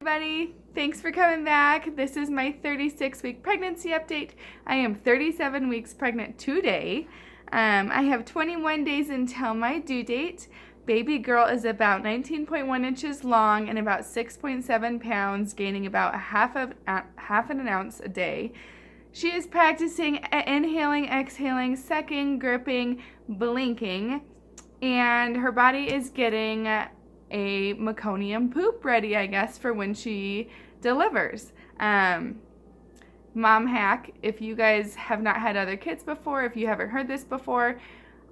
Everybody, thanks for coming back. This is my 36-week pregnancy update. I am 37 weeks pregnant today. I have 21 days until my due date. Baby girl is about 19.1 inches long and about 6.7 pounds, gaining about half an ounce a day. She is practicing inhaling, exhaling, sucking, gripping, blinking, and her body is getting a meconium poop ready, I guess, for when she delivers. Mom hack, if you guys have not had other kids before, if you haven't heard this before,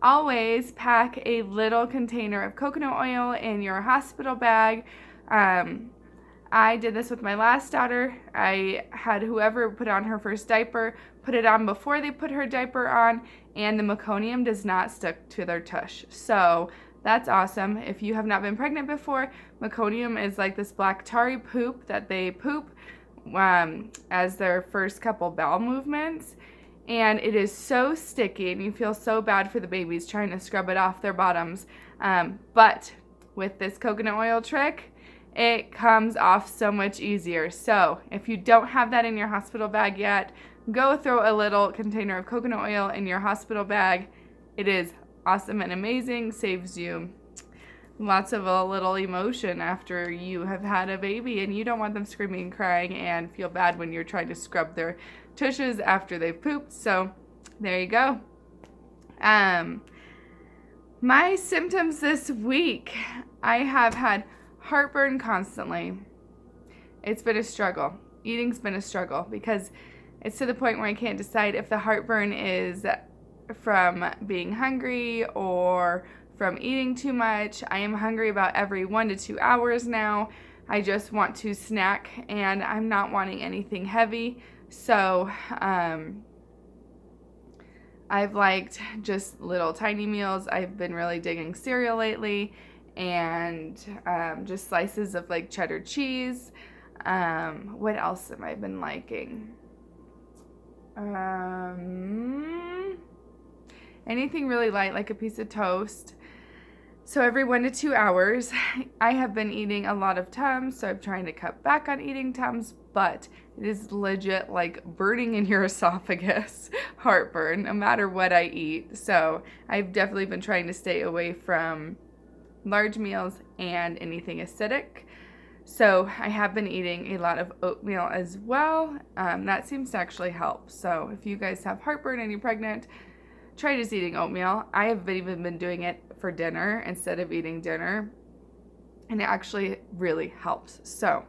always pack a little container of coconut oil in your hospital bag. I did this with my last daughter. I had whoever put on her first diaper put it on before they put her diaper on, and the meconium does not stick to their tush. So that's awesome. If you have not been pregnant before, meconium is like this black tarry poop that they poop as their first couple bowel movements. And it is so sticky, and you feel so bad for the babies trying to scrub it off their bottoms. But with this coconut oil trick, it comes off so much easier. So if you don't have that in your hospital bag yet, go throw a little container of coconut oil in your hospital bag. It is awesome and amazing, saves you lots of a little emotion after you have had a baby, and you don't want them screaming and crying and feel bad when you're trying to scrub their tushes after they've pooped. So there you go. My symptoms this week, I have had heartburn constantly. It's been a struggle. Eating's been a struggle because it's to the point where I can't decide if the heartburn is from being hungry or from eating too much. I am hungry about every 1 to 2 hours now. I just want to snack, and I'm not wanting anything heavy. So I've liked just little tiny meals. I've been really digging cereal lately, and just slices of like cheddar cheese. What else have I been liking? Anything really light, like a piece of toast. So every 1 to 2 hours, I have been eating a lot of Tums, so I'm trying to cut back on eating Tums, but it is legit like burning in your esophagus, heartburn, no matter what I eat. So I've definitely been trying to stay away from large meals and anything acidic. So I have been eating a lot of oatmeal as well. That seems to actually help. So if you guys have heartburn and you're pregnant, try just eating oatmeal. I have even been doing it for dinner instead of eating dinner, and it actually really helps. So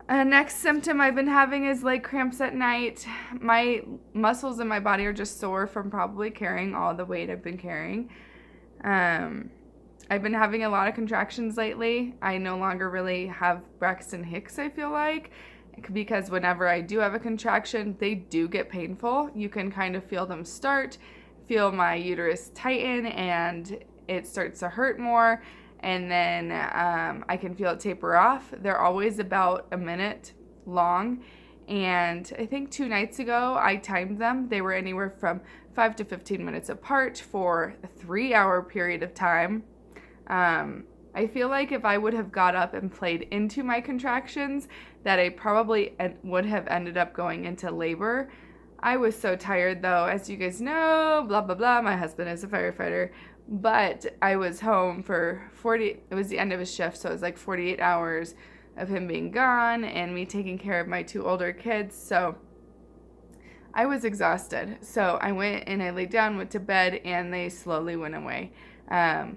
next symptom I've been having is like cramps at night. My muscles in my body are just sore from probably carrying all the weight I've been carrying. I've been having a lot of contractions lately. I no longer really have Braxton Hicks, I feel like, because whenever I do have a contraction, they do get painful. You can kind of feel them start, feel my uterus tighten, and it starts to hurt more, and then I can feel it taper off. They're always about a minute long, and I think 2 nights ago I timed them. They were anywhere from 5 to 15 minutes apart for a 3-hour period of time. I feel like if I would have got up and played into my contractions, that I probably would have ended up going into labor. I was so tired though, as you guys know, blah, blah, blah. My husband is a firefighter, but I was home for it was the end of his shift, so it was like 48 hours of him being gone and me taking care of my 2 older kids. So I was exhausted. So I went and I laid down, went to bed, and they slowly went away.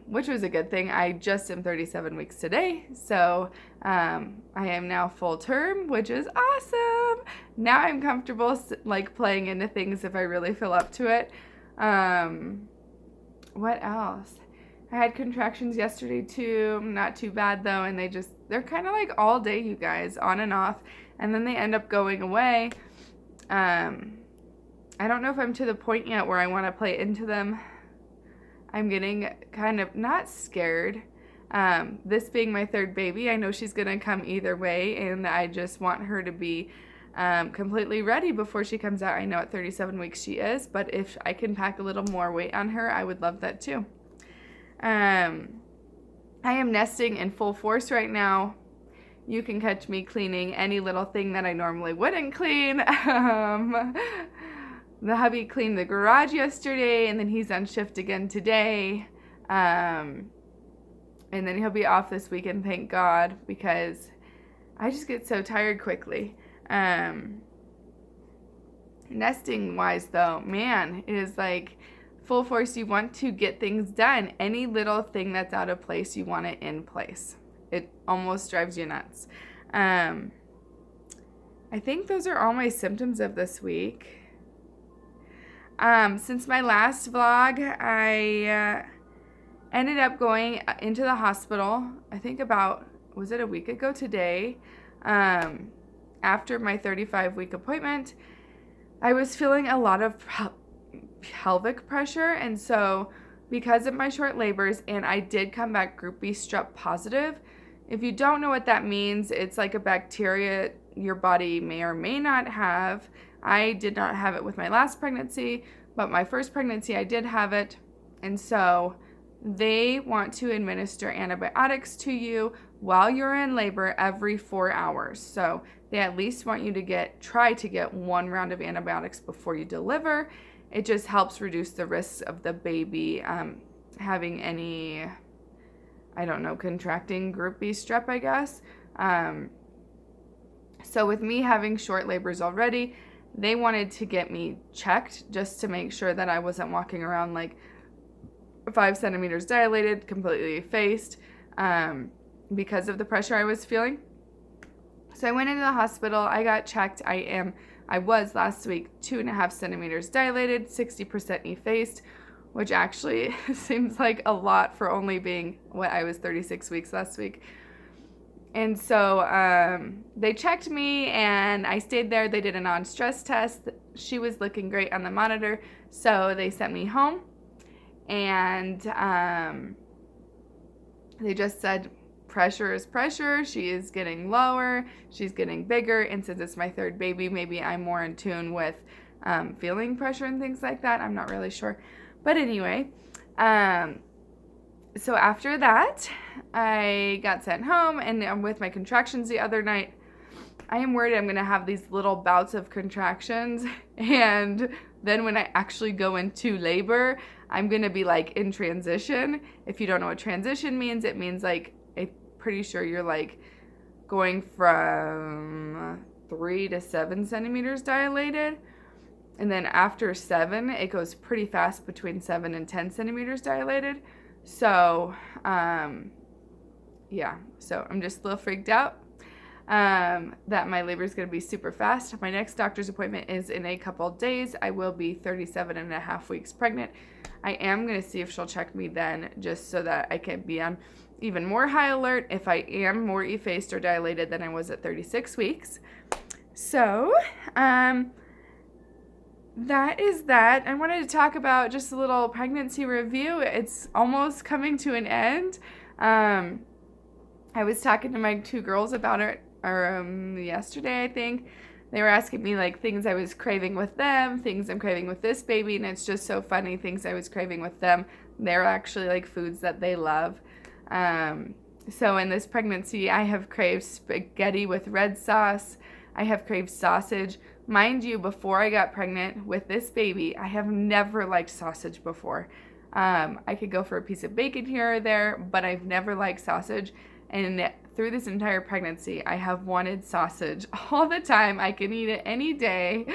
Which was a good thing. I just am 37 weeks today, so I am now full term, which is awesome. Now I'm comfortable like playing into things if I really feel up to it. What else? I had contractions yesterday too, not too bad though, and they're kind of like all day, you guys, on and off, and then they end up going away. I don't know if I'm to the point yet where I want to play into them. I'm getting kind of not scared. This being my 3rd baby, I know she's going to come either way, and I just want her to be completely ready before she comes out. I know at 37 weeks she is, but if I can pack a little more weight on her, I would love that too. I am nesting in full force right now. you can catch me cleaning any little thing that I normally wouldn't clean. The hubby cleaned the garage yesterday, and then he's on shift again today. And then he'll be off this weekend, thank God, because I just get so tired quickly. Nesting wise though, man, it is like full force. You want to get things done. Any little thing that's out of place, you want it in place. It almost drives you nuts. I think those are all my symptoms of this week. Since my last vlog, I ended up going into the hospital, I think was it a week ago today? After my 35-week appointment, I was feeling a lot of pelvic pressure, and so because of my short labors, and I did come back group B strep positive. If you don't know what that means, it's like a bacteria your body may or may not have. I did not have it with my last pregnancy, but my first pregnancy I did have it, and so they want to administer antibiotics to you while you're in labor every 4 hours. So they at least want you to try to get 1 round of antibiotics before you deliver. It just helps reduce the risks of the baby having any, I don't know, contracting group B strep, I guess. So with me having short labors already, they wanted to get me checked just to make sure that I wasn't walking around like 5 centimeters dilated, completely effaced, because of the pressure I was feeling. So I went into the hospital. I got checked. I was last week 2.5 centimeters dilated, 60% effaced, which actually seems like a lot for only being I was 36 weeks last week. And so they checked me, and I stayed there. They did a non-stress test. She was looking great on the monitor, so they sent me home. And they just said, pressure is pressure. She is getting lower. She's getting bigger. And since it's my 3rd baby, maybe I'm more in tune with feeling pressure and things like that. I'm not really sure. But anyway, so after that, I got sent home, and with my contractions the other night, I am worried I'm going to have these little bouts of contractions, and then when I actually go into labor, I'm going to be like in transition. If you don't know what transition means, it means like, I'm pretty sure you're like going from 3 to 7 centimeters dilated. And then after 7, it goes pretty fast between 7 and 10 centimeters dilated. So, yeah, so I'm just a little freaked out that my labor is going to be super fast. My next doctor's appointment is in a couple days. I will be 37.5 weeks pregnant. I am going to see if she'll check me then, just so that I can be on even more high alert if I am more effaced or dilated than I was at 36 weeks. So, that is that. I wanted to talk about just a little pregnancy review. It's almost coming to an end. I was talking to my 2 girls about it yesterday, I think. They were asking me like things I was craving with them, things I'm craving with this baby, and it's just so funny. Things I was craving with them, they're actually like foods that they love. So in this pregnancy, I have craved spaghetti with red sauce. I have craved sausage. Mind you, before I got pregnant with this baby, I have never liked sausage before. I could go for a piece of bacon here or there, but I've never liked sausage. And through this entire pregnancy, I have wanted sausage all the time. I can eat it any day.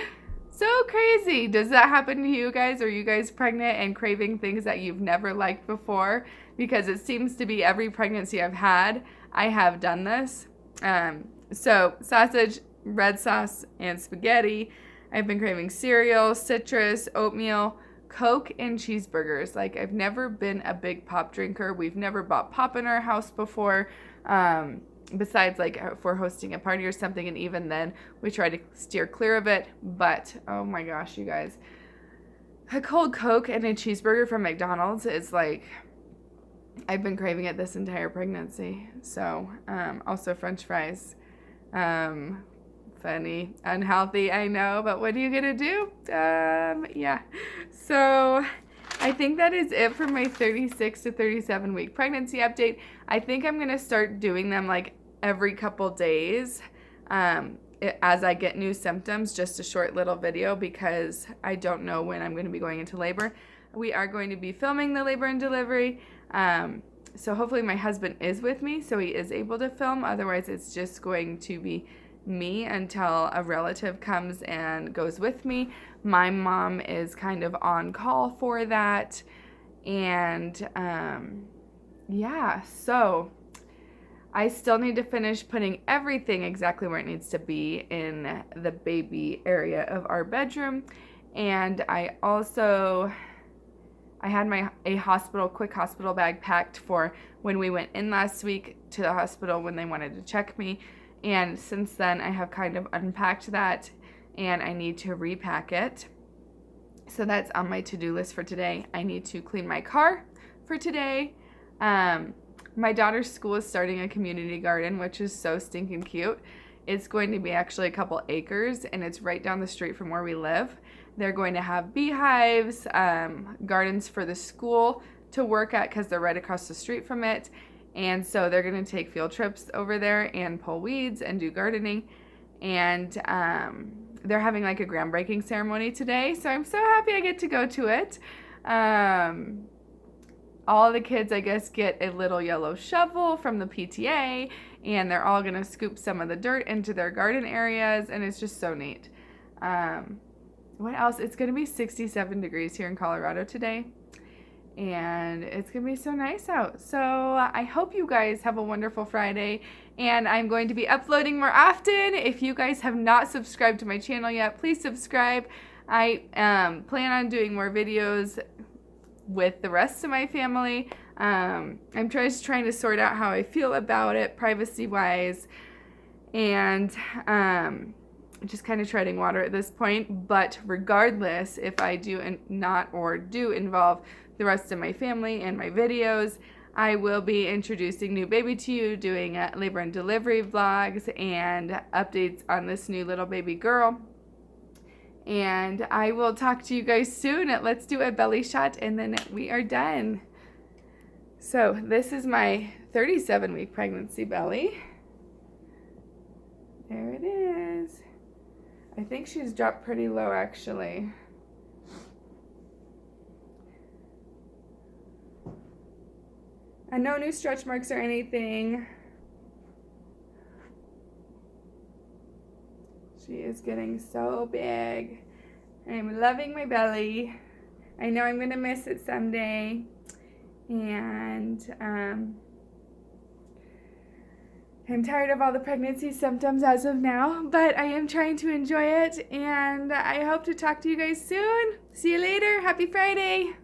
So crazy. Does that happen to you guys? Are you guys pregnant and craving things that you've never liked before? Because it seems to be every pregnancy I've had, I have done this. So sausage, red sauce, and spaghetti. I've been craving cereal, citrus, oatmeal, Coke, and cheeseburgers. Like, I've never been a big pop drinker. We've never bought pop in our house before. Besides, like, if we're hosting a party or something, and even then, we try to steer clear of it. But, oh my gosh, you guys. A cold Coke and a cheeseburger from McDonald's is like, I've been craving it this entire pregnancy. So, also French fries. Funny, unhealthy, I know, but what are you gonna do? Yeah. So I think that is it for my 36 to 37 week pregnancy update. I think I'm gonna start doing them like every couple days as I get new symptoms, just a short little video because I don't know when I'm going to be going into labor. We are going to be filming the labor and delivery. So hopefully my husband is with me so he is able to film. Otherwise, it's just going to be me until a relative comes and goes with me. My mom is kind of on call for that. And yeah, so I still need to finish putting everything exactly where it needs to be in the baby area of our bedroom. And I had a quick hospital bag packed for when we went in last week to the hospital when they wanted to check me. And since then, I have kind of unpacked that and I need to repack it. So that's on my to-do list for today. I need to clean my car for today. My daughter's school is starting a community garden, which is so stinking cute. It's going to be actually a couple acres, and it's right down the street from where we live. They're going to have beehives, gardens for the school to work at because they're right across the street from it. And so they're going to take field trips over there and pull weeds and do gardening. And they're having like a groundbreaking ceremony today, so I'm so happy I get to go to it. All the kids, I guess, get a little yellow shovel from the PTA, and they're all going to scoop some of the dirt into their garden areas, and it's just so neat. What else? It's going to be 67 degrees here in Colorado today, and it's going to be so nice out. So I hope you guys have a wonderful Friday, and I'm going to be uploading more often. If you guys have not subscribed to my channel yet, please subscribe. I plan on doing more videos with the rest of my family. I'm just trying to sort out how I feel about it privacy-wise, and just kind of treading water at this point. But regardless, if I do do involve the rest of my family in my videos, I will be introducing new baby to you, doing labor and delivery vlogs and updates on this new little baby girl. And I will talk to you guys soon. Let's do a belly shot and then we are done. So this is my 37-week pregnancy belly. There it is. I think she's dropped pretty low actually. And no new stretch marks or anything. She is getting so big. I'm loving my belly. I know I'm going to miss it someday. And I'm tired of all the pregnancy symptoms as of now. But I am trying to enjoy it. And I hope to talk to you guys soon. See you later. Happy Friday.